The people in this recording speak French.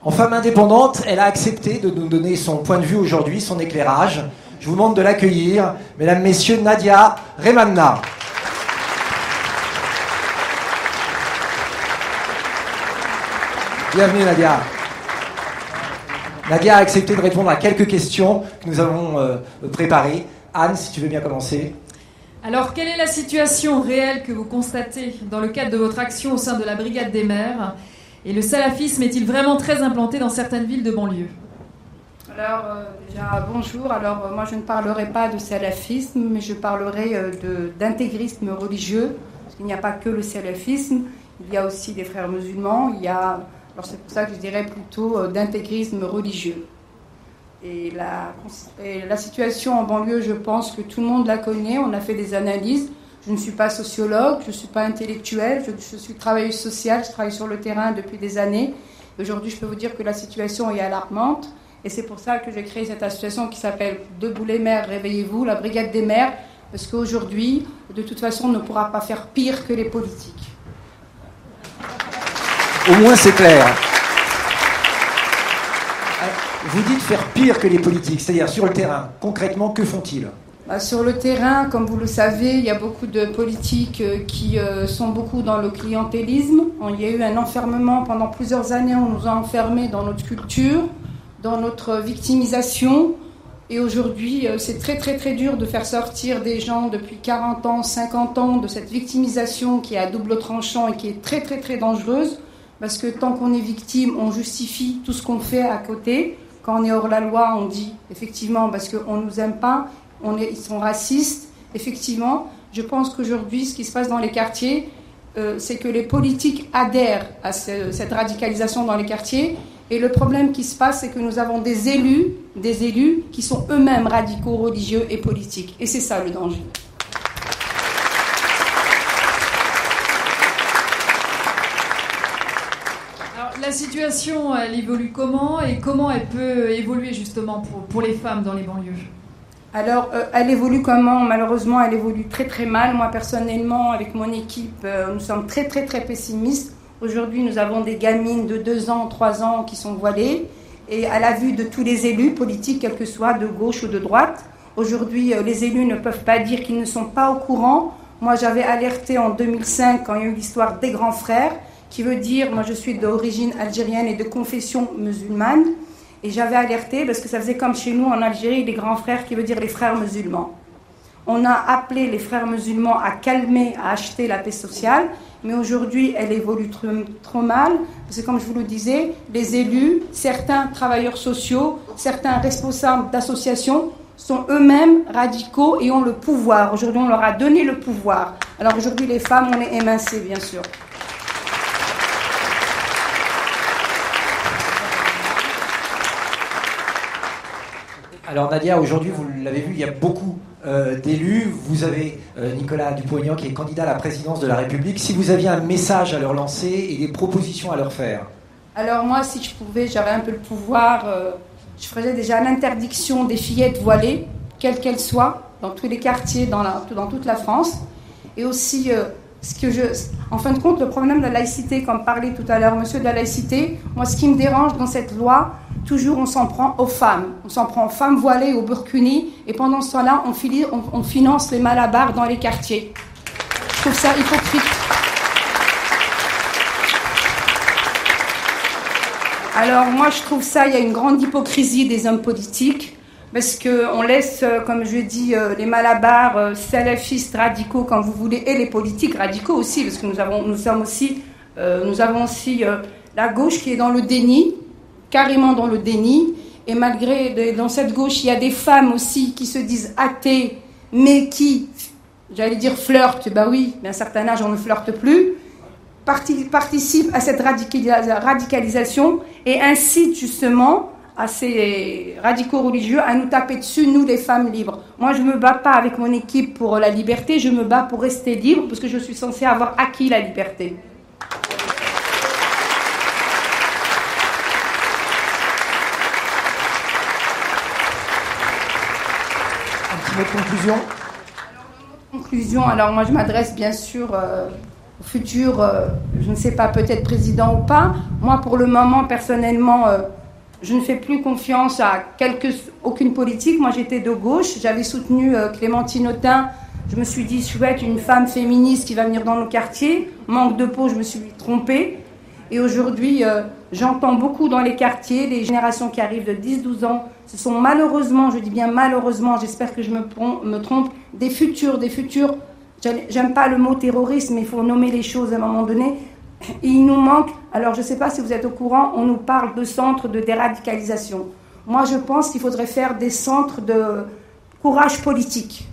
En femme indépendante, elle a accepté de nous donner son point de vue aujourd'hui, son éclairage. Je vous demande de l'accueillir, mesdames, messieurs, Nadia Remanna. Bienvenue Nadia. Nadia a accepté de répondre à quelques questions que nous avons préparées. Anne, si tu veux bien commencer. Alors, quelle est la situation réelle que vous constatez dans le cadre de votre action au sein de la Brigade des maires ? Et le salafisme est-il vraiment très implanté dans certaines villes de banlieue ? Alors, déjà, bonjour. Alors, moi, je ne parlerai pas de salafisme, mais je parlerai d'intégrisme religieux. Parce qu'il n'y a pas que le salafisme, il y a aussi les frères musulmans, alors c'est pour ça que je dirais plutôt d'intégrisme religieux. Et la situation en banlieue, je pense que tout le monde la connaît, on a fait des analyses. Je ne suis pas sociologue, je ne suis pas intellectuelle, je suis travailleuse sociale, je travaille sur le terrain depuis des années. Aujourd'hui, je peux vous dire que la situation est alarmante. Et c'est pour ça que j'ai créé cette association qui s'appelle Debout les maires, réveillez-vous, la Brigade des maires. Parce qu'aujourd'hui, de toute façon, on ne pourra pas faire pire que les politiques. Au moins, c'est clair. Vous dites faire pire que les politiques, c'est-à-dire sur le terrain. Concrètement, que font-ils ? Sur le terrain, comme vous le savez, il y a beaucoup de politiques qui sont beaucoup dans le clientélisme. Il y a eu un enfermement pendant plusieurs années, on nous a enfermés dans notre culture, dans notre victimisation. Et aujourd'hui, c'est très très très dur de faire sortir des gens depuis 40 ans, 50 ans de cette victimisation qui est à double tranchant et qui est très très très dangereuse. Parce que tant qu'on est victime, on justifie tout ce qu'on fait à côté. Quand on est hors la loi, on dit effectivement parce qu'on ne nous aime pas, ils sont racistes. Effectivement, je pense qu'aujourd'hui, ce qui se passe dans les quartiers, c'est que les politiques adhèrent à cette radicalisation dans les quartiers. Et le problème qui se passe, c'est que nous avons des élus qui sont eux-mêmes radicaux, religieux et politiques. Et c'est ça le danger. Alors, la situation, elle évolue comment et comment elle peut évoluer justement pour les femmes dans les banlieues ? Alors, elle évolue comment ? Malheureusement, elle évolue très très mal. Moi, personnellement, avec mon équipe, nous sommes très très très pessimistes. Aujourd'hui, nous avons des gamines de 2 ans, 3 ans qui sont voilées. Et à la vue de tous les élus politiques, quels que soient de gauche ou de droite, aujourd'hui, les élus ne peuvent pas dire qu'ils ne sont pas au courant. Moi, j'avais alerté en 2005, quand il y a eu l'histoire des grands frères, qui veut dire, moi je suis d'origine algérienne et de confession musulmane. Et j'avais alerté, parce que ça faisait comme chez nous en Algérie, les grands frères qui veut dire les frères musulmans. On a appelé les frères musulmans à calmer, à acheter la paix sociale, mais aujourd'hui elle évolue trop mal, parce que comme je vous le disais, les élus, certains travailleurs sociaux, certains responsables d'associations sont eux-mêmes radicaux et ont le pouvoir. Aujourd'hui on leur a donné le pouvoir. Alors aujourd'hui les femmes, on est émincées bien sûr. Alors Nadia, aujourd'hui, vous l'avez vu, il y a beaucoup d'élus. Vous avez Nicolas Dupont-Aignan qui est candidat à la présidence de la République. Si vous aviez un message à leur lancer et des propositions à leur faire. Alors moi, si je pouvais, j'avais un peu le pouvoir, je ferais déjà l'interdiction des fillettes voilées, quelles qu'elles soient, dans tous les quartiers, dans toute la France. Et aussi, en fin de compte, le problème de la laïcité, comme parlait tout à l'heure monsieur de la laïcité, moi ce qui me dérange dans cette loi, toujours on s'en prend aux femmes. On s'en prend aux femmes voilées, aux burkinis, et pendant ce temps-là, on finance les malabars dans les quartiers. Je trouve ça hypocrite. Alors moi je trouve ça, il y a une grande hypocrisie des hommes politiques, parce qu'on laisse, comme je dis, les malabars salafistes radicaux, comme vous voulez, et les politiques radicaux aussi, parce que nous avons aussi la gauche qui est dans le déni, carrément dans le déni, et malgré, dans cette gauche, il y a des femmes aussi qui se disent athées, mais qui, j'allais dire flirtent, bah oui, mais à un certain âge on ne flirte plus, participent à cette radicalisation et incitent justement à ces radicaux religieux à nous taper dessus, nous les femmes libres. Moi je ne me bats pas avec mon équipe pour la liberté, je me bats pour rester libre, parce que je suis censée avoir acquis la liberté. Votre conclusion ? Alors moi je m'adresse bien sûr futur, je ne sais pas, peut-être président ou pas. Moi, pour le moment, personnellement, je ne fais plus confiance à aucune politique. Moi, j'étais de gauche. J'avais soutenu Clémentine Autain. Je me suis dit, chouette, une femme féministe qui va venir dans nos quartiers. Manque de peau, je me suis trompée. Et aujourd'hui, j'entends beaucoup dans les quartiers, les générations qui arrivent de 10-12 ans. Ce sont malheureusement, je dis bien malheureusement, j'espère que je me trompe, des futurs. J'aime pas le mot terrorisme, mais il faut nommer les choses à un moment donné. Et il nous manque, alors je ne sais pas si vous êtes au courant, on nous parle de centres de déradicalisation. Moi, je pense qu'il faudrait faire des centres de courage politique.